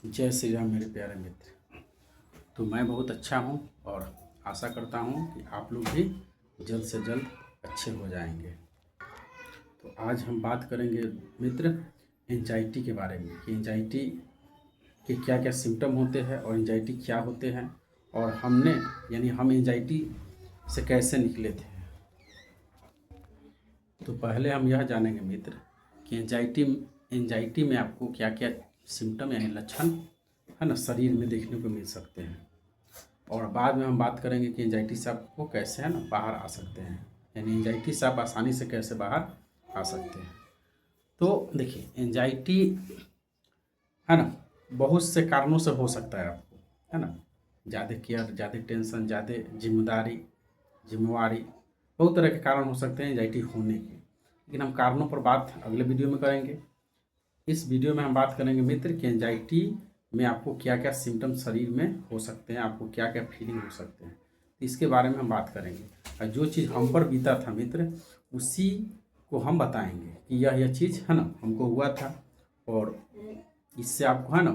जय श्री राम मेरे प्यारे मित्र। तो मैं बहुत अच्छा हूँ और आशा करता हूँ कि आप लोग भी जल्द से जल्द अच्छे हो जाएंगे। तो आज हम बात करेंगे मित्र एंजाइटी के बारे में कि एंजाइटी के क्या क्या सिम्टम होते हैं और एंजाइटी क्या होते हैं और हम एंजाइटी से कैसे निकले थे। तो पहले हम यह जानेंगे मित्र कि एंजाइटी में आपको क्या क्या सिम्टम यानी लक्षण है ना शरीर में देखने को मिल सकते हैं। और बाद में हम बात करेंगे कि एंजाइटी से आपको कैसे है ना बाहर आ सकते हैं, यानी एंजाइटी से आप आसानी से कैसे बाहर आ सकते हैं। तो देखिए एंजाइटी है ना बहुत से कारणों से हो सकता है आपको, है ना, ज़्यादा केयर, ज़्यादा टेंशन, ज़्यादा जिम्मेवारी, बहुत तरह के कारण हो सकते हैं एंजाइटी होने के। लेकिन हम कारणों पर बात अगले वीडियो में करेंगे। इस वीडियो में हम बात करेंगे मित्र कि एंजाइटी में आपको क्या क्या सिम्टम शरीर में हो सकते हैं, आपको क्या क्या फीलिंग हो सकते हैं, तो इसके बारे में हम बात करेंगे। और जो चीज़ हम पर बीता था मित्र उसी को हम बताएंगे कि यह चीज़ है ना हमको हुआ था और इससे आपको है ना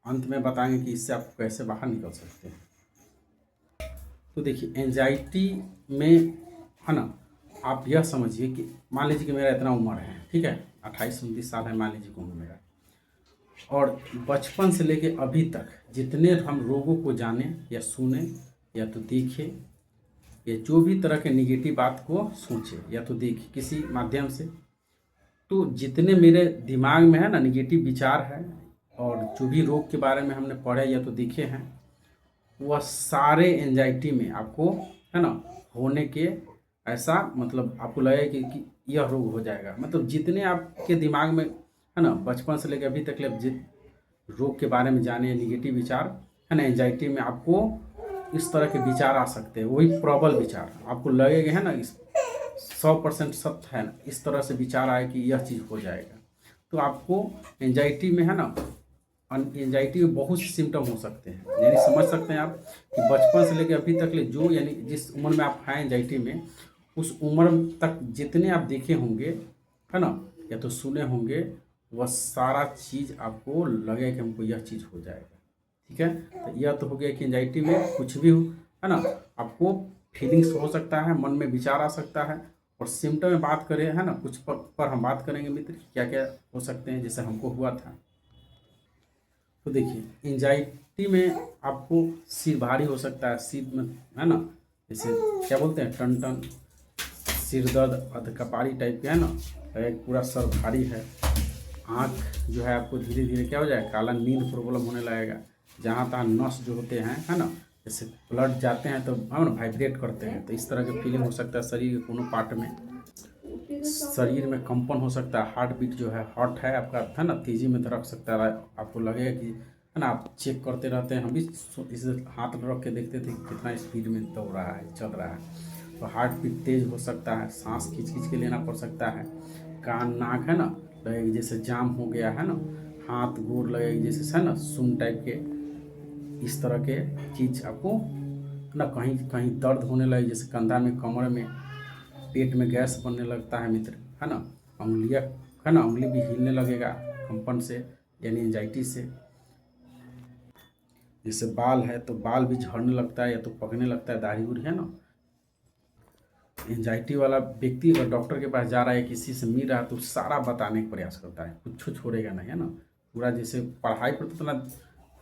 अंत में बताएंगे कि इससे आप कैसे बाहर निकल सकते हैं। तो देखिए एंजाइटी में है ना आप यह समझिए कि मान लीजिए कि मेरा इतना उम्र है, ठीक है, 28-29 साल है मान लीजिए कि उम्र मेरा, और बचपन से लेके अभी तक जितने हम रोगों को जाने या सुने या तो देखे या जो भी तरह के निगेटिव बात को सोचे या तो देखे किसी माध्यम से, तो जितने मेरे दिमाग में है ना निगेटिव विचार है और जो भी रोग के बारे में हमने पढ़े या तो देखे हैं वह सारे एंजाइटी में आपको है ना होने के ऐसा मतलब आपको लगेगा कि यह रोग हो जाएगा। मतलब जितने आपके दिमाग में है ना बचपन से लेकर अभी तक जित रोग के बारे में जाने निगेटिव विचार है ना एंजाइटी में आपको इस तरह के विचार आ सकते हैं, वही प्रबल विचार आपको लगेगा है ना इस 100% सत्य है ना, इस तरह से विचार आए कि यह चीज़ हो जाएगा। तो आपको एंजाइटी में है ना एंजाइटी में बहुत से सिम्टम हो सकते हैं, यानी समझ सकते हैं आप कि बचपन से लेकर अभी तक ले जो यानी जिस उम्र में आप हैं एंजाइटी में उस उम्र तक जितने आप देखे होंगे है ना या तो सुने होंगे वह सारा चीज़ आपको लगेगा कि हमको यह चीज़ हो जाएगा। ठीक है, तो यह तो हो गया कि एंजाइटी में कुछ भी हो है ना आपको फीलिंग्स हो सकता है, मन में विचार आ सकता है। और सिम्टम में बात करें है ना कुछ पर हम बात करेंगे मित्र क्या क्या हो सकते हैं जैसे हमको हुआ था। तो देखिए एंजाइटी में आपको सिर भारी हो सकता है, सिर में है ना जैसे क्या बोलते हैं टन टन, सिर दर्द, अधकपारी टाइप के है ना, पूरा सर भारी है। आँख जो है आपको धीरे धीरे क्या हो जाएगा काला, नींद प्रॉब्लम होने लगेगा। जहाँ तहाँ नस जो होते हैं है ना जैसे ब्लड जाते हैं तो है ना वाइब्रेट करते हैं, तो इस तरह की फीलिंग हो सकता है शरीर के कोनो पार्ट में। शरीर में कंपन हो सकता है, हार्ट बीट जो है हार्ट है आपका है ना तेज़ी में धड़क सकता है। आपको लगेगा कि है ना आप चेक करते रहते हैं, हम भी इस हाथ रख के देखते थे कितना स्पीड में दौड़ रहा है चल रहा है। तो हार्ट बीट तेज़ हो सकता है, सांस खींच खींच के लेना पड़ सकता है। कान नाक है ना लगेगी जैसे जाम हो गया है ना, हाथ गोर लगेगी जैसे है ना सुन टाइप के, इस तरह के चीज़ आपको ना कहीं कहीं दर्द होने लगे जैसे कंधा में, कमर में, पेट में गैस बनने लगता है मित्र है ना। उंगलियां है ना उंगली भी हिलने लगेगा कंपन से यानी एंजाइटी से। जैसे बाल है तो बाल भी झड़ने लगता है या तो पकने लगता है, दाढ़ी उड़ी है ना। एंजाइटी वाला व्यक्ति अगर डॉक्टर के पास जा रहा है किसी से मिल रहा है तो सारा बताने का प्रयास करता है, कुछ छोड़ेगा नहीं है ना। पूरा जैसे पढ़ाई पर तो इतना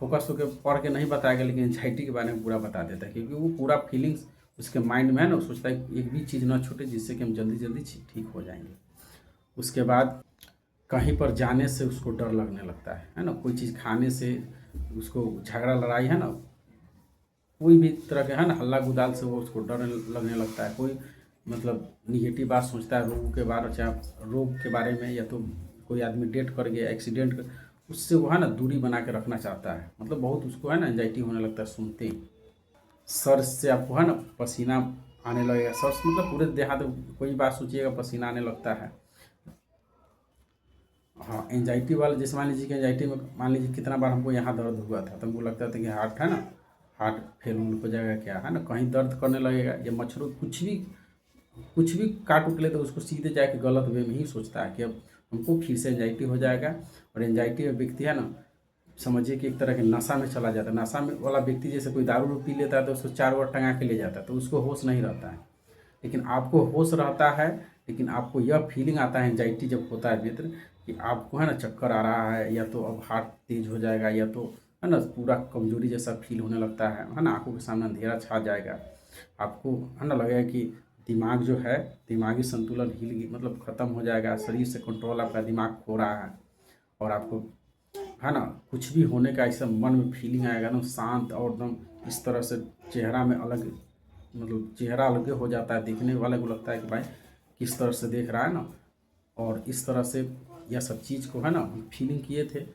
फोकस होकर पढ़ के नहीं बताएगा लेकिन एंजाइटी के बारे में पूरा बता देता है, क्योंकि वो पूरा फीलिंग्स उसके माइंड में है ना, वो सोचता है एक भी चीज़ ना छूटे जिससे कि हम जल्दी जल्दी ठीक हो जाएंगे। उसके बाद कहीं पर जाने से उसको डर लगने लगता है ना, कोई चीज़ खाने से उसको झगड़ा लड़ाई है ना, कोई भी तरह के है ना हल्ला गुदाल से वो उसको डर लगने लगता है। कोई मतलब निगेटिव बात सोचता है रोग के बारे, चाहे रोग के बारे में, या तो कोई आदमी डेट कर गया एक्सीडेंट कर, उससे वो है ना दूरी बना के रखना चाहता है। मतलब बहुत उसको है ना एंजाइटी होने लगता है सुनते ही। सर से आपको है ना पसीना आने लगेगा, सर से मतलब पूरे देहात कोई बात सोचिएगा पसीना आने लगता है। हाँ एंजाइटी वाला जैसे मान लीजिए कि एंजाइटी में मान लीजिए कितना बार हमको यहाँ दर्द हुआ था तो हमको लगता था कि हार्ट है ना हार्ट फेल हो जाएगा क्या है ना, कहीं दर्द करने लगेगा या मच्छरों कुछ भी काट उठ ले तो उसको सीधे जाके गलत वे में ही सोचता है कि अब हमको फिर से एंजाइटी हो जाएगा। और एंजाइटी में व्यक्ति है ना समझिए कि एक तरह के नशा में चला जाता है। नशा में वाला व्यक्ति जैसे कोई दारू पी लेता है तो उसको 4 ओर टंगा के ले जाता है, तो उसको होश नहीं रहता है। लेकिन आपको होश रहता है, लेकिन आपको यह फीलिंग आता है एंजाइटी जब होता है मित्र कि आपको है ना चक्कर आ रहा है, या तो अब हार्ट तेज हो जाएगा, या तो है ना पूरा कमजोरी जैसा फील होने लगता है ना, आंखों के सामने अंधेरा छा जाएगा, आपको है ना लगेगा कि दिमाग जो है, दिमागी संतुलन हिल मतलब ख़त्म हो जाएगा, शरीर से कंट्रोल आपका दिमाग खो रहा है, और आपको है ना कुछ भी होने का ऐसा मन में फीलिंग आएगा ना, शांत और एकदम इस तरह से चेहरा में अलग मतलब चेहरा अलग हो जाता है, देखने वाले को लगता है कि भाई किस तरह से देख रहा है ना। और इस तरह से यह सब चीज़ को है ना फीलिंग किए थे।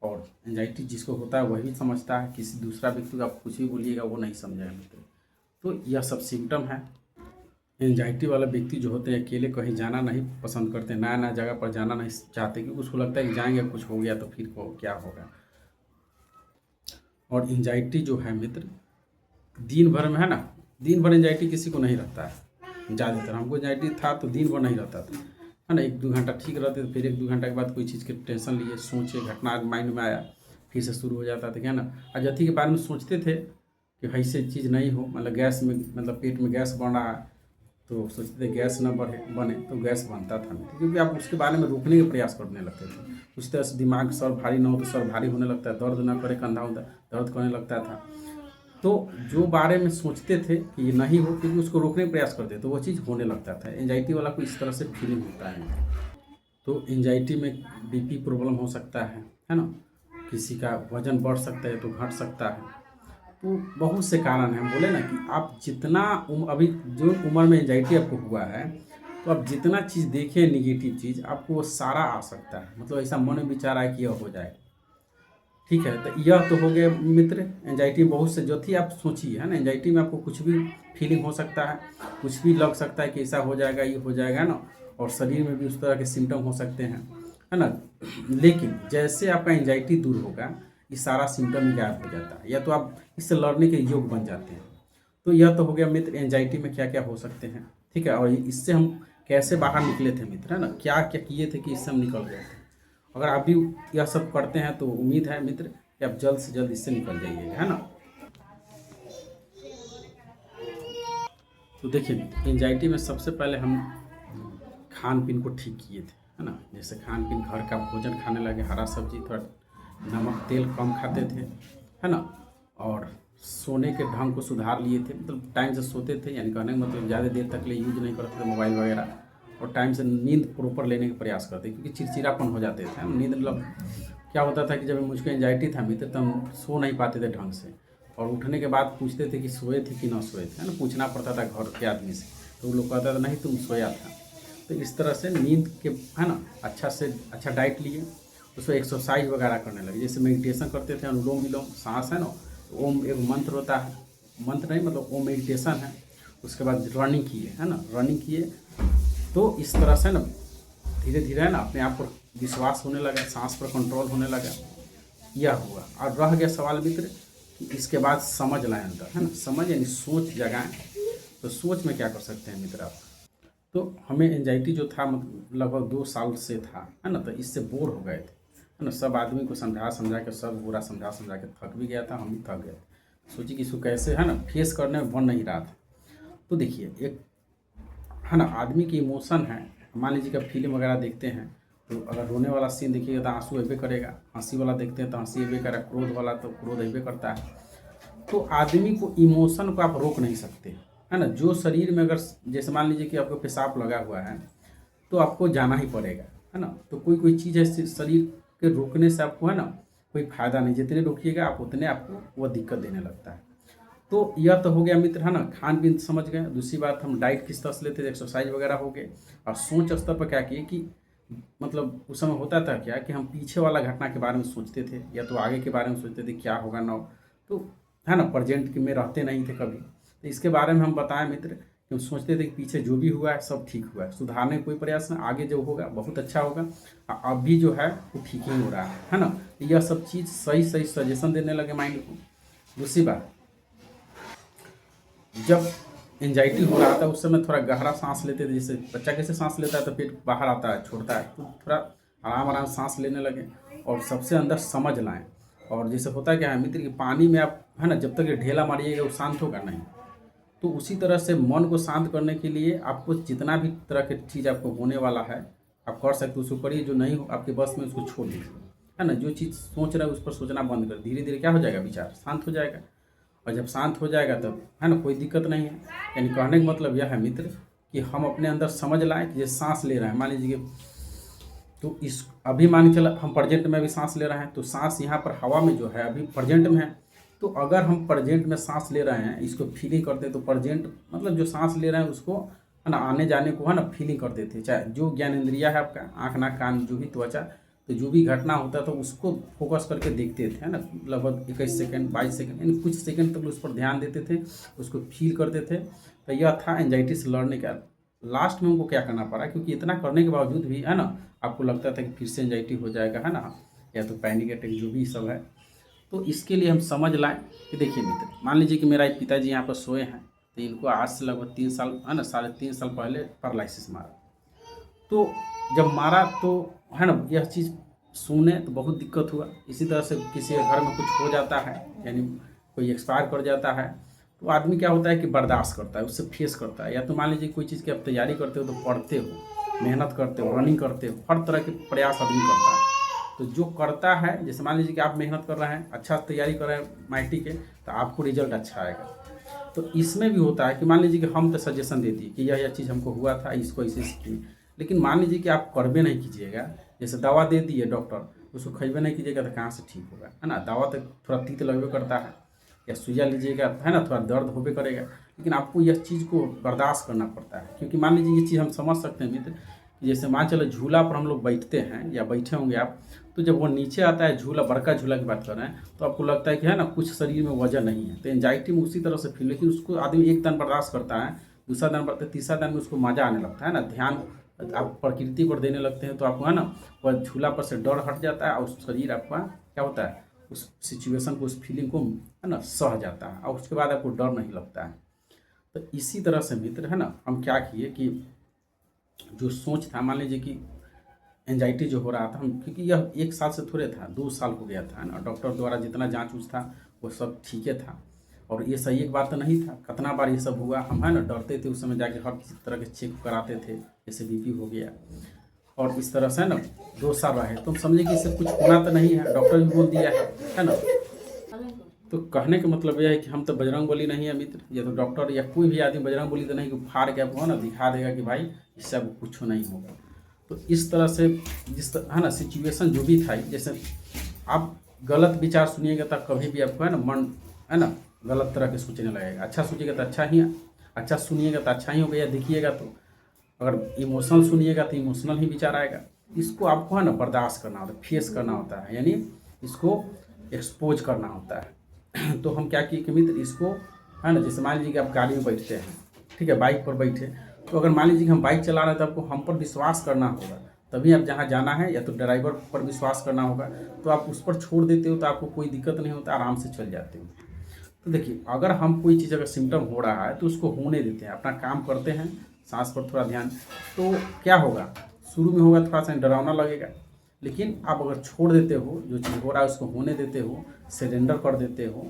और एंजाइटी जिसको होता है वही समझता है, किसी दूसरा व्यक्ति को आप कुछ भी बोलिएगा वो नहीं समझेगा मित्र। तो यह सब सिम्टम है। एंजाइटी वाला व्यक्ति जो होते हैं अकेले कहीं जाना नहीं पसंद करते, नया नया जगह पर जाना नहीं चाहते, क्योंकि उसको लगता है कि जाएंगे कुछ हो गया तो फिर को क्या होगा। और एंजाइटी जो है मित्र दिन भर में है ना, दिन भर एंजाइटी किसी को नहीं रहता है। ज़्यादातर हमको एंजाइटी था तो दिन भर नहीं रहता था, है ना, 1-2 घंटा ठीक रहते थे, फिर 1-2 घंटा के बाद कोई चीज़ के टेंशन लिए, सोचे, घटना माइंड में आया, फिर से शुरू हो जाता था क्या ना। अजथी के बारे में सोचते थे कि ऐसे चीज़ नहीं हो, मतलब गैस में मतलब पेट में गैस बन रहा है तो सोचते थे गैस न बढ़े बने, तो गैस बनता था नहीं, क्योंकि आप उसके बारे में रोकने के प्रयास करने लगते थे। उस तरह से दिमाग सर भारी ना हो तो सर भारी होने लगता है, दर्द ना करे कंधा दर्द करने लगता था। तो जो बारे में सोचते थे कि ये नहीं हो, क्योंकि उसको रोकने का प्रयास करते तो वो चीज़ होने लगता था। एंजाइटी वाला को इस तरह से फीलिंग होता है। तो एंजाइटी में बीपी प्रॉब्लम हो सकता है ना, किसी का वजन बढ़ सकता है तो घट सकता है। तो बहुत से कारण हैं। हम बोले ना कि आप जितना अभी जो उम्र में एंजाइटी आपको हुआ है, तो आप जितना चीज़ देखें निगेटिव चीज़, आपको वो सारा आ सकता है। मतलब ऐसा मन में विचार आए कि यह हो जाए, ठीक है। तो यह तो हो गया मित्र एंजाइटी बहुत से जो थी आप सोचिए, है ना। एंजाइटी में आपको कुछ भी फीलिंग हो सकता है, कुछ भी लग सकता है कि ऐसा हो जाएगा, ये हो जाएगा ना। और शरीर में भी उस तरह के सिम्टम हो सकते हैं, है ना। लेकिन जैसे आपका एंजाइटी दूर होगा, ये सारा सिम्टम ही गायब हो जाता है, या तो आप इससे लड़ने के योग बन जाते हैं। तो यह तो हो गया मित्र एंजाइटी में क्या क्या हो सकते हैं, ठीक है। और इससे हम कैसे बाहर निकले थे मित्र, है ना, क्या क्या किए थे कि इससे हम निकल गए थे। अगर आप भी यह सब करते हैं तो उम्मीद है मित्र कि आप जल्द से जल्द इससे निकल जाइएगा, है ना। तो देखिए एंजाइटी में सबसे पहले हम खान पीन को ठीक किए थे, है ना। जैसे खान पीन घर का भोजन खाने लगे, हरा सब्जी, थोड़ा नमक तेल कम खाते थे, है ना। और सोने के ढंग को सुधार लिए थे, मतलब टाइम से सोते थे, यानी कहने का मतलब ज़्यादा देर तक ले यूज नहीं करते थे मोबाइल वगैरह। और टाइम से नींद प्रॉपर लेने का प्रयास करते, क्योंकि चिड़चिड़ापन हो जाते थे नींद। मतलब क्या होता था कि जब मुझको एंजाइटी था मित्र, तो हम सो नहीं पाते थे ढंग से, और उठने के बाद पूछते थे कि सोए थे कि ना सोए थे, है ना। पूछना पड़ता था घर के आदमी से, तो वो लोग कहता था नहीं तुम सोया था। तो इस तरह से नींद के, है ना, अच्छा से अच्छा डाइट लिए, उसमें एक्सरसाइज वगैरह करने लगे। जैसे मेडिटेशन करते थे, अनुलोम विलोम सांस है ना, ओम एक मंत्र होता है, मंत्र नहीं मतलब ओम मेडिटेशन है। उसके बाद रनिंग किए, है ना, रनिंग किए। तो इस तरह से ना धीरे धीरे है ना अपने आप पर विश्वास होने लगा, सांस पर कंट्रोल होने लगा। यह हुआ। और रह गया सवाल मित्र कि इसके बाद समझ लाएं अंदर, है ना, समझ यानी सोच जगाएं। तो सोच में क्या कर सकते हैं मित्र आप। तो हमें एंजाइटी जो था मतलब लगभग 2 साल से था, है ना। तो इससे बोर हो गए थे, है ना। सब आदमी को समझा समझा के, सब पूरा समझा समझा के थक भी गया था, हम भी थक गए। सोची कि इसको कैसे है ना फेस करने में बन नहीं रहा था। तो देखिए एक है ना आदमी की इमोशन है, मान लीजिए कि फिल्म वगैरह देखते हैं तो अगर रोने वाला सीन देखिएगा तो आंसू अबे करेगा, हंसी वाला देखते हैं तो हंसी अबे करेगा, क्रोध वाला तो क्रोध अबे करता है। तो आदमी को इमोशन को आप रोक नहीं सकते, है ना। जो शरीर में अगर जैसे मान लीजिए कि आपको पेशाब लगा हुआ है तो आपको जाना ही पड़ेगा, है ना। तो कोई कोई चीज़ है शरीर के रोकने से आपको, है ना, कोई फायदा नहीं। जितने रोकिएगा आप उतने आपको वह दिक्कत देने लगता है। तो यह तो हो गया मित्र, है ना, खान पीन समझ गए। दूसरी बात हम डाइट किस तरह से लेते थे, एक्सरसाइज वगैरह हो गए। और सोच स्तर पर क्या किए कि मतलब उस समय होता था क्या कि हम पीछे वाला घटना के बारे में सोचते थे, या तो आगे के बारे में सोचते थे क्या होगा ना। तो है ना प्रजेंट में रहते नहीं थे कभी। तो इसके बारे में हम बताएं मित्र कि हम सोचते थे कि पीछे जो भी हुआ है सब ठीक हुआ है, सुधारने का कोई प्रयास नहीं, आगे जो होगा बहुत अच्छा होगा। अब भी जो है वो ठीक ही हो रहा है ना। यह सब चीज़ सही सही सजेशन देने लगे माइंड को। दूसरी बात, जब एंजाइटी हो रहा था उस समय थोड़ा गहरा सांस लेते थे। जैसे बच्चा कैसे सांस लेता है तो पेट बाहर आता है छोड़ता है, तो थोड़ा आराम आराम सांस लेने लगे और सबसे अंदर समझ लाएं। और जैसे होता क्या है मित्र कि पानी में आप है ना जब तक ये ढेला मारिएगा वो शांत होगा नहीं। तो उसी तरह से मन को शांत करने के लिए आपको जितना भी तरह की चीज़ आपको होने वाला है आप कर सकते हो, उसको करिए। जो नहीं हो आपके बस में उसको छोड़ दीजिए, है ना। जो चीज़ सोच रहे हो उस पर सोचना बंद कर, धीरे धीरे क्या हो जाएगा, विचार शांत हो जाएगा। और जब शांत हो जाएगा तब है ना कोई दिक्कत नहीं है। यानी कहने का मतलब यह है मित्र कि हम अपने अंदर समझ लाएं कि ये सांस ले रहे हैं, मान लीजिए तो इस अभी मान के चला हम प्रेजेंट में भी सांस ले रहे हैं, तो सांस यहाँ पर हवा में जो है अभी प्रेजेंट में है। तो अगर हम प्रेजेंट में सांस ले रहे हैं, इसको फीलिंग करते हैं, तो प्रेजेंट मतलब जो सांस ले रहे हैं उसको है ना आने जाने को है ना फीलिंग कर देते हैं। चाहे जो ज्ञान इंद्रिया है आपका, आँख नाक कान जो भी त्वचा, तो जो भी घटना होता है तो उसको फोकस करके देखते थे, है ना। लगभग 21 सेकंड 22 सेकंड यानी कुछ सेकंड तक उस पर ध्यान देते थे, उसको फील करते थे। तो यह था एंजाइटी से लड़ने का। लास्ट में उनको क्या करना पड़ा, क्योंकि इतना करने के बावजूद भी है ना आपको लगता था कि फिर से एंजाइटी हो जाएगा, है ना, या तो पैनिक अटैक जो भी सब है। तो इसके लिए हम समझ लाएं कि देखिए मित्र, मान लीजिए कि मेरा एक पिताजी यहाँ पर सोए हैं, तो इनको आज से लगभग 3 साल है ना 3.5 साल पहले पैरालिसिस मारा। तो जब मारा तो है ना यह चीज़ सुने तो बहुत दिक्कत हुआ। इसी तरह से किसी के घर में कुछ हो जाता है, यानी कोई एक्सपायर कर जाता है, तो आदमी क्या होता है कि बर्दाश्त करता है, उससे फेस करता है। या तो मान लीजिए कोई चीज़ की आप तैयारी करते हो, तो पढ़ते हो, मेहनत करते हो, रनिंग करते हो, हर तरह के प्रयास आदमी करता है। तो जो करता है, जैसे मान लीजिए कि आप मेहनत कर रहे हैं, अच्छा तैयारी कर रहे हैं माइटी के, तो आपको रिजल्ट अच्छा आएगा। तो इसमें भी होता है कि मान लीजिए कि हम तो सजेशन दे दिए कि यह चीज़ हमको हुआ था, इसको ऐसे की, लेकिन मान लीजिए कि आप करबे नहीं कीजिएगा, जैसे दवा दे दिए डॉक्टर, उसको खइबे नहीं कीजिएगा तो कहाँ से ठीक होगा, है ना। दवा तो थोड़ा तीत लगबे करता है, या सुइया लीजिएगा है ना थोड़ा दर्द होबे करेगा, लेकिन आपको यह चीज़ को बर्दाश्त करना पड़ता है। क्योंकि मान लीजिए ये चीज़ हम समझ सकते हैं मित्र कि जैसे मान चलो झूला पर हम लोग बैठते हैं या बैठे होंगे आप, तो जब वो नीचे आता है झूला, बड़का झूला की बात कर रहे हैं, तो आपको लगता है कि है ना कुछ शरीर में वजन नहीं है। तो एंजाइटी में उसी तरह से फील, लेकिन उसको आदमी एक दिन बर्दाश्त करता है, दूसरा दिन बढ़ता है, तीसरा दिन में उसको मजा आने लगता है ना, ध्यान आप प्रकृति पर देने लगते हैं, तो आपको है ना वह झूला पर से डर हट जाता है और शरीर आपका क्या होता है उस सिचुएशन को, उस फीलिंग को है ना सह जाता है, और उसके बाद आपको डर नहीं लगता है। तो इसी तरह से मित्र है ना हम क्या किए कि जो सोच था, मान लीजिए कि एंजाइटी जो हो रहा था, हम क्योंकि यह 1 साल से थोड़े था, 2 साल हो गया था ना, डॉक्टर द्वारा जितना जांच उच था वो सब ठीक है था। और ये सही एक बात तो नहीं था, कितना बार ये सब हुआ, हम है ना डरते थे उस समय, जाके हर किसी तरह के चेक कराते थे, जैसे बीपी हो गया। और इस तरह से ना 2 साल रहे, तो हम समझे कि इससे कुछ होना तो नहीं है, डॉक्टर भी बोल दिया है ना। तो कहने का मतलब यह है कि हम तो बजरंगबली नहीं है मित्र, या तो डॉक्टर या कोई भी आदमी बजरंगबली तो नहीं कि फाड़ के आपको ना दिखा देगा कि भाई इससे आपको कुछ नहीं होगा। तो इस तरह से जिस तरह है ना सिचुएशन जो भी था, जैसे आप गलत विचार सुनिएगा तब कभी भी आपको है ना मन है ना गलत तरह के सोचने लगेगा। अच्छा सोचिएगा तो अच्छा सुनिएगा तो अच्छा ही होगा, या देखिएगा तो अगर इमोशनल सुनिएगा तो इमोशनल ही विचार आएगा। इसको आपको है ना बर्दाश्त करना होता है, फेस करना होता है, यानी इसको एक्सपोज करना होता है। तो हम क्या किए कि मित्र इसको है ना, जैसे मान लीजिए कि आप गाड़ी में बैठते हैं, ठीक है, बाइक पर बैठे, तो अगर मान लीजिए कि हम बाइक चला रहे हैं तो आपको हम पर विश्वास करना होगा, तभी आप जहाँ जाना है, या तो ड्राइवर पर विश्वास करना होगा, तो आप उस पर छोड़ देते हो तो आपको कोई दिक्कत नहीं होता, आराम से चल जाते हो। तो देखिए अगर हम कोई चीज़ अगर सिम्टम हो रहा है तो उसको होने देते हैं, अपना काम करते हैं, सांस पर थोड़ा ध्यान, तो क्या होगा, शुरू में होगा थोड़ा सा डरावना लगेगा, लेकिन आप अगर छोड़ देते हो, जो चीज़ हो रहा है उसको होने देते हो, सरेंडर कर देते हो,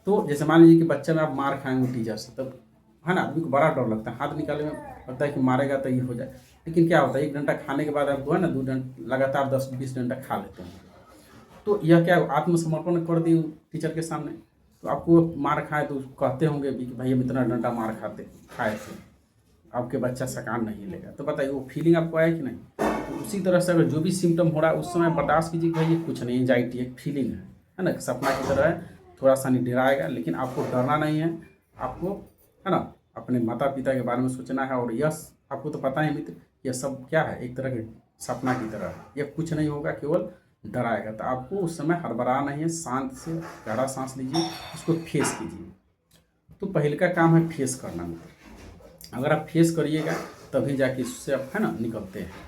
तो जैसे मान लीजिए कि बच्चे में आप मार खाएंगे टीचर से, तब है ना आदमी को बड़ा डर लगता है, हाथ निकालने में लगता है कि मारेगा तो ये हो जाए, लेकिन क्या होता है 1 घंटा खाने के बाद आपको है ना 2 घंटा लगातार 10-20 घंटा खा लेते हैं, तो यह क्या आत्मसमर्पण कर दी टीचर के सामने। तो आपको मार खाए तो कहते होंगे भी कि भाई हम इतना डंडा मार खाए थे, आपके बच्चा सकान नहीं लेगा, तो बताइए वो फीलिंग आपको आया कि नहीं। तो उसी तरह से अगर जो भी सिम्टम हो रहा है उस समय बर्दाश्त कीजिए कि भाई ये कुछ नहीं, एंजाइटी एक फीलिंग है ना, सपना की तरह है, थोड़ा सा नहीं डराएगा, लेकिन आपको डरना नहीं है, आपको है ना अपने माता पिता के बारे में सोचना है। और यह आपको तो पता है मित्र, यह सब क्या है, एक तरह के सपना की तरह है, यह कुछ नहीं होगा, केवल डराएगा। तो आपको उस समय हड़बड़ाना नहीं है, शांत से गहरा सांस लीजिए, उसको फेस कीजिए। तो पहले का काम है फेस करना मित्र, अगर आप फेस करिएगा तभी जाके इससे आप है ना निकलते हैं।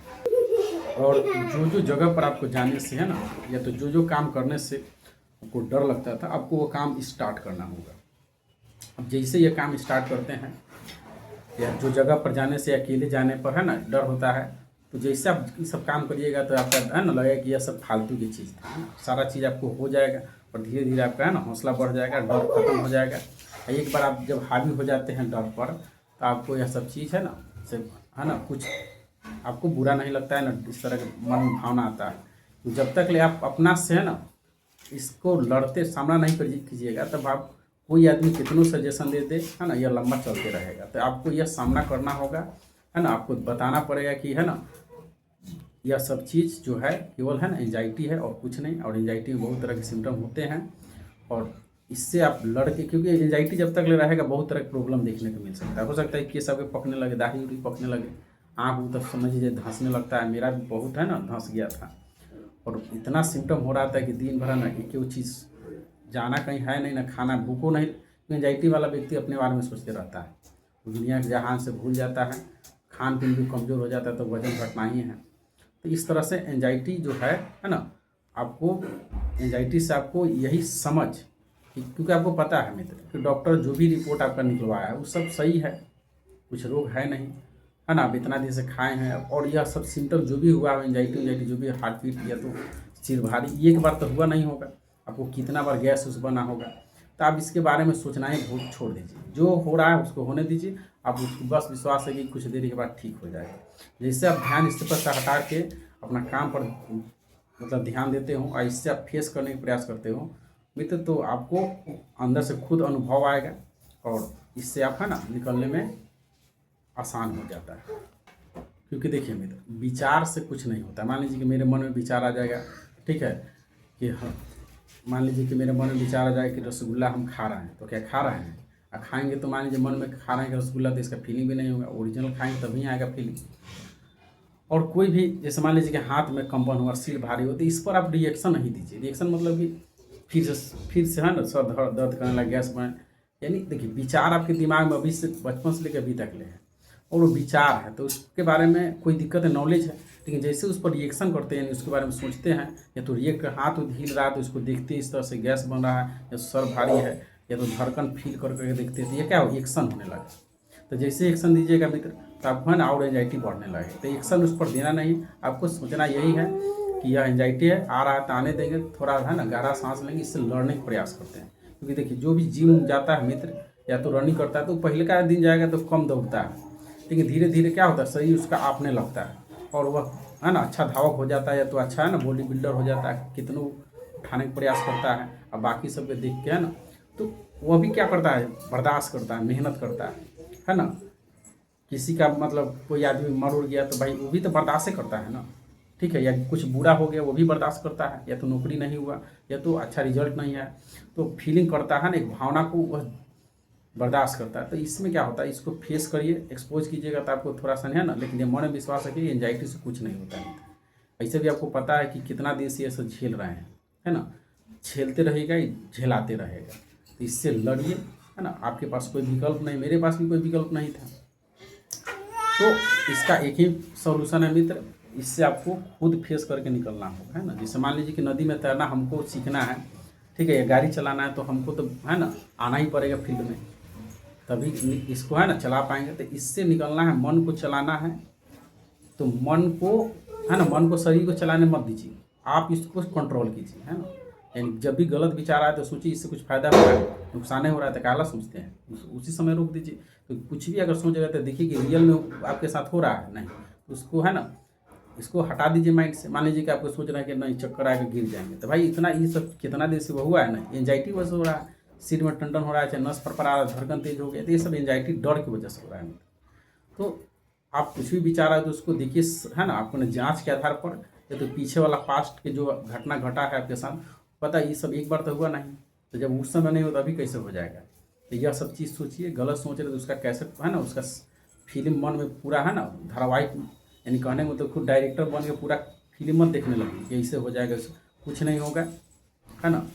और जो जगह पर आपको जाने से है ना, या तो जो काम करने से आपको डर लगता था, आपको वो काम स्टार्ट करना होगा। अब जैसे ये काम स्टार्ट करते हैं, या जो जगह पर जाने से अकेले जाने पर है ना डर होता है, तो जैसे आप ये सब काम करिएगा तो आपका है ना लगेगा कि यह सब फालतू की चीज़ है ना, सारा चीज़ आपको हो जाएगा, और धीरे धीरे आपका है ना हौसला बढ़ जाएगा, डर खत्म हो जाएगा। एक बार आप जब हावी हो जाते हैं डर पर, तो आपको यह सब चीज़ है ना सिर्फ है ना कुछ आपको बुरा नहीं लगता है ना, इस तरह का मन में भावना आता है। जब तक ले आप अपना से है ना इसको लड़ते सामना नहीं कीजिएगा, तब आप कोई आदमी कितनों सजेशन दे दे है ना, यह लंबा चलते रहेगा। तो आपको यह सामना करना होगा है ना, आपको बताना पड़ेगा कि है ना यह सब चीज़ जो है केवल है ना एंजाइटी है और कुछ नहीं। और एंजाइटी में बहुत तरह के सिम्टम होते हैं, और इससे आप लड़ के, क्योंकि एंजाइटी जब तक ले रहेगा बहुत तरह की प्रॉब्लम देखने को मिल सकता है। हो सकता है कि सबके पकने लगे, दाढ़ी उड़ी पकने लगे, आँख तो समझ लीजिए धंसने लगता है। मेरा भी बहुत है ना धंस गया था, और इतना सिम्टम हो रहा था कि दिन भर ना एक ही चीज़, जाना कहीं है नहीं, ना खाना, भूखो नहीं। एंजाइटी वाला व्यक्ति अपने बारे में सोचते रहता है, दुनिया के जहान से भूल जाता है, खान पीन भी कमज़ोर हो जाता है, तो वजन घटना ही है। तो इस तरह से एंजाइटी जो है ना, आपको एंजाइटी से आपको यही समझ, क्योंकि आपको पता है मित्र कि डॉक्टर जो भी रिपोर्ट आपका निकलवाया है वो सब सही है, कुछ रोग है नहीं, है ना। आप इतना दिन से खाए हैं, और यह सब सिम्टम जो भी हुआ एंजाइटी जो भी हार्ट बीट या तो सिर भारी, एक बार तो हुआ नहीं होगा, आपको कितना बार गैस उस बना होगा। तो आप इसके बारे में सोचना ही भूल छोड़ दीजिए, जो हो रहा है उसको होने दीजिए। आप उसको बस विश्वास है कि कुछ देर के बाद ठीक हो जाएगा। जैसे आप ध्यान इससे पर से हटा के अपना काम पर मतलब ध्यान देते हो और इससे आप फेस करने का प्रयास करते हो मित्र, तो आपको अंदर से खुद अनुभव आएगा, और इससे आप है ना निकलने में आसान हो जाता है। क्योंकि देखिए मित्र, विचार से कुछ नहीं होता। मान लीजिए कि मेरे मन में विचार आ जाएगा, ठीक है, कि हाँ, मान लीजिए कि मेरे मन में विचार आ जाए कि रसगुल्ला हम खा रहे हैं, तो क्या खा रहे हैं, और खाएंगे तो मान लीजिए मन में खा रहे हैं कि रसगुल्ला, तो इसका फीलिंग भी नहीं होगा। ओरिजिनल खाएंगे तभी आएगा फीलिंग। और कोई भी, जैसे मान लीजिए कि हाथ में कंपन हुआ, सिर भारी हो, तो इस पर आप रिएक्शन नहीं दीजिए। रिएक्शन मतलब कि फिर से है ना सर दर्द करने लगा, गैस बने, यानी देखिए विचार आपके दिमाग में अभी से बचपन से लेकर अभी तक ले हैं, और वो विचार है तो उसके बारे में कोई दिक्कत है, नॉलेज है, लेकिन जैसे उस पर रिएक्शन करते हैं, उसके बारे में सोचते हैं, या तो रिएक्ट हाथ हिल रहा है तो उसको देखते हैं इस तरह से गैस बन रहा है, या सर भारी है, या तो धड़कन फील करके देखते हैं, तो ये क्या हो, एक्शन होने लगा। तो जैसे एक्शन दीजिएगा मित्र, तो आपको है ना और एंजाइटी बढ़ने लगे। तो एक्शन उस पर देना नहीं, आपको सोचना यही है कि यह एंजाइटी है, आ रहा है तो आने देंगे, थोड़ा है ना गहरा सांस लेंगे, इससे लड़ने का प्रयास करते हैं। क्योंकि देखिए जो भी जिम जाता है मित्र, या तो रनिंग करता है, तो पहले का दिन जाएगा तो कम दौड़ता है, लेकिन धीरे धीरे क्या होता है, शरीर उसका आपने लगता है, और वह है ना अच्छा धावक हो जाता है, या तो अच्छा है ना बॉडी बिल्डर हो जाता है, कितनों उठाने का प्रयास करता है। अब बाकी सबके देख के है ना, तो वह भी क्या करता है, बर्दाश्त करता है, मेहनत करता है ना। किसी का मतलब कोई आदमी मर उड़ गया तो भाई वो भी तो बर्दाश्त करता है ना, ठीक है, या कुछ बुरा हो गया वो भी बर्दाश्त करता है, या तो नौकरी नहीं हुआ, या तो अच्छा रिजल्ट नहीं है, तो फीलिंग करता है ना, एक भावना को वह बर्दाश्त करता है। तो इसमें क्या होता है, इसको फेस करिए, एक्सपोज कीजिएगा, तो आपको थोड़ा सा है ना, लेकिन ये मन में विश्वास है कि एंजाइटी से कुछ नहीं होता है। ऐसे भी आपको पता है कि कितना दिन से ये सब झेल रहे हैं, है ना, झेलते रहेगा, झेलाते रहेगा। तो इससे लड़िए, है ना, आपके पास कोई विकल्प नहीं, मेरे पास भी कोई विकल्प नहीं था। तो इसका एक ही सॉल्यूशन है मित्र, इससे आपको खुद फेस करके निकलना होगा, है ना। जैसे मान लीजिए कि नदी में तैरना हमको सीखना है, ठीक है, या गाड़ी चलाना है, तो हमको तो है ना आना ही पड़ेगा फील्ड में, तभी इसको है ना चला पाएंगे। तो इससे निकलना है, मन को चलाना है, तो मन को है ना, मन को शरीर को चलाने मत दीजिए, आप इसको कंट्रोल कीजिए, है ना। यानी जब भी गलत विचार आए तो सोचिए इससे कुछ फायदा हो रहा है, नुकसान हो रहा है, तो काला सोचते हैं, उसी समय रोक दीजिए। तो कुछ भी अगर सोच रहे थे, देखिए कि रियल में आपके साथ हो रहा है नहीं, तो उसको है ना इसको हटा दीजिए माइंड से। मान लीजिए कि आपको सोच रहा है कि नहीं चक्कर आएगा गिर जाएंगे, तो भाई इतना ये सब कितना देर से वो हुआ है ना, एंजाइटी वजह से हो रहा है, सिर में टंडन हो रहा है, चाहे नस फरफरा रहा है, धड़कन तेज हो गया, तो ये सब एंजाइटी डर की वजह से हो रहा है। तो आप कुछ भी विचार आए तो उसको देखिए, है ना, आपको जांच के आधार पर, या तो पीछे वाला पास्ट के जो घटना घटा है आपके साथ, पता ये सब एक बार तो हुआ नहीं, तो जब उस समय नहीं हो तो अभी कैसे हो जाएगा। तो यह सब चीज़ सोचिए, गलत सोच रहे तो उसका कैसे है ना, उसका फिल्म मन में पूरा है ना धारावाहिक, यानी कहने में तो खुद डायरेक्टर बन के पूरा फिल्म मत देखने लगे कि ऐसे हो जाएगा, कुछ नहीं होगा, है ना।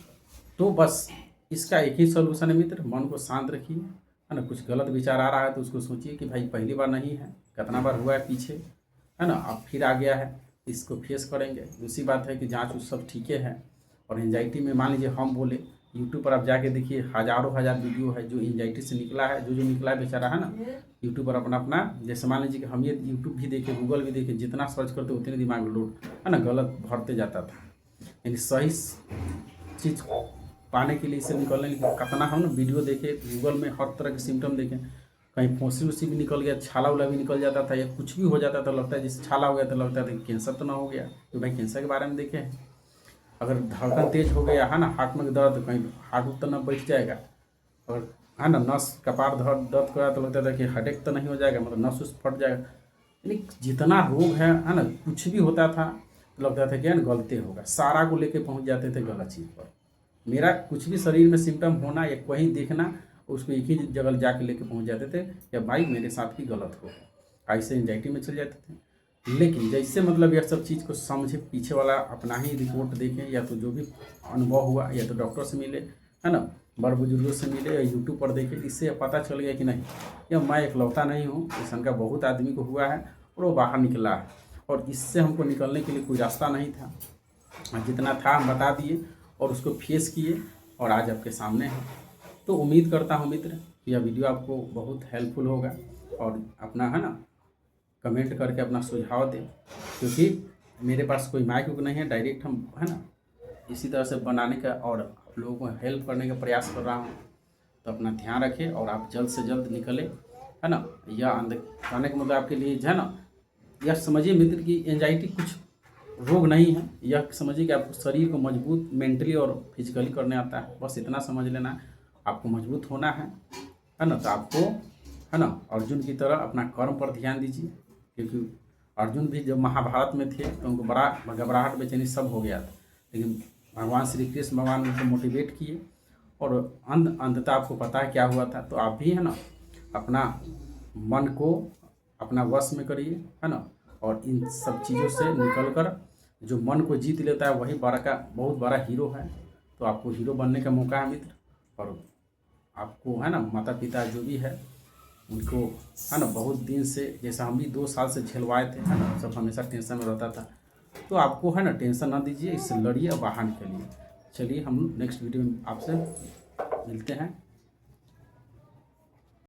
तो बस इसका एक ही सॉल्यूशन है मित्र, मन को शांत रखिए, है ना। कुछ गलत विचार आ रहा है तो उसको सोचिए कि भाई पहली बार नहीं है, कितना बार हुआ है पीछे, है ना, अब फिर आ गया है, इसको फेस करेंगे। दूसरी बात है कि जांच उस सब ठीक है। और एंजाइटी में मान लीजिए हम बोले, यूट्यूब पर आप जाके देखिए, हज़ारों हज़ार वीडियो है जो एंजाइटी से निकला है, जो निकला है बेचारा, है ना। यूट्यूब पर अपना अपना, जैसे मान लीजिए कि हम ये यूट्यूब भी देखे, गूगल भी देखे, जितना सर्च करते उतने दिमाग लोड है ना गलत भरते जाता था। यानी सही चीज़ पाने के लिए, इससे निकलने के लिए कितना हम ना वीडियो देखे, गूगल में हर तरह के सिम्टम देखें, कहीं फुंसी उसी भी निकल गया, छाला उला भी निकल जाता था, या कुछ भी हो जाता था, लगता है जैसे छाला हो गया तो लगता था कि कैंसर तो ना हो गया, तो भाई कैंसर के बारे में देखें। अगर धड़कन तेज हो गया है ना, हार्ट में दर्द, कहीं हार्ट तो ना बैठ जाएगा, और है ना नस कपार दर्द कर रहा तो लगता था कि हेडेक तो नहीं हो जाएगा, मतलब नस उस फट जाएगा। यानी जितना रोग है ना, कुछ भी होता था तो लगता था कि है ना गलती होगा, सारा को लेके पहुंच जाते थे गलत चीज़ पर। मेरा कुछ भी शरीर में सिम्टम होना या कहीं देखना, उसको एक ही जगह जाके लेके पहुंच जाते थे, या भाई मेरे साथ भी गलत हो, ऐसे एंजाइटी में चले जाते थे। लेकिन जैसे मतलब यह सब चीज़ को समझे, पीछे वाला अपना ही रिपोर्ट देखें, या तो जो भी अनुभव हुआ, या तो डॉक्टर से मिले, है ना, बड़े बुजुर्गों से मिले, या यूट्यूब पर देखे, इससे पता चल गया कि नहीं, या मैं इकलौता नहीं हूँ, इस का बहुत आदमी को हुआ है और वो बाहर निकला है, और इससे हमको निकलने के लिए कोई रास्ता नहीं था। जितना था हम बता दिए और उसको फेस किए, और आज आपके सामने है। तो उम्मीद करता हूँ मित्र, यह वीडियो आपको बहुत हेल्पफुल होगा, और अपना है ना कमेंट करके अपना सुझाव दें, क्योंकि मेरे पास कोई माइक नहीं है, डायरेक्ट हम है ना इसी तरह से बनाने का और आप लोगों को हेल्प करने का प्रयास कर रहा हूँ। तो अपना ध्यान रखें, और आप जल्द से जल्द निकले, है ना। यह कहने का मतलब आपके लिए है ना, यह समझिए मित्र कि एंजाइटी कुछ रोग नहीं है, यह समझिए कि आपको शरीर को मजबूत मेंटली और फिजिकली करने आता है, बस इतना समझ लेना है। आपको मजबूत होना है ना, तो आपको है ना अर्जुन की तरह अपना कर्म पर ध्यान दीजिए, क्योंकि अर्जुन भी जब महाभारत में थे तो उनको बड़ा घबराहट बेचैनी सब हो गया था, लेकिन भगवान श्री कृष्ण भगवान उनको मोटिवेट किए, और अंततः आपको पता है क्या हुआ था। तो आप भी है ना अपना मन को अपना वश में करिए, है ना, और इन सब चीज़ों से निकलकर जो मन को जीत लेता है वही बहुत बड़ा हीरो है। तो आपको हीरो बनने का मौका है मित्र, और आपको है ना माता पिता जो भी है उनको है ना बहुत दिन से, जैसा हम भी 2 साल से झेलवाए थे, है ना, सब हमेशा टेंशन में रहता था, तो आपको है ना टेंशन ना दीजिए, इससे लड़िए और बाहर निकलिए। चलिए हम नेक्स्ट वीडियो में आपसे मिलते हैं।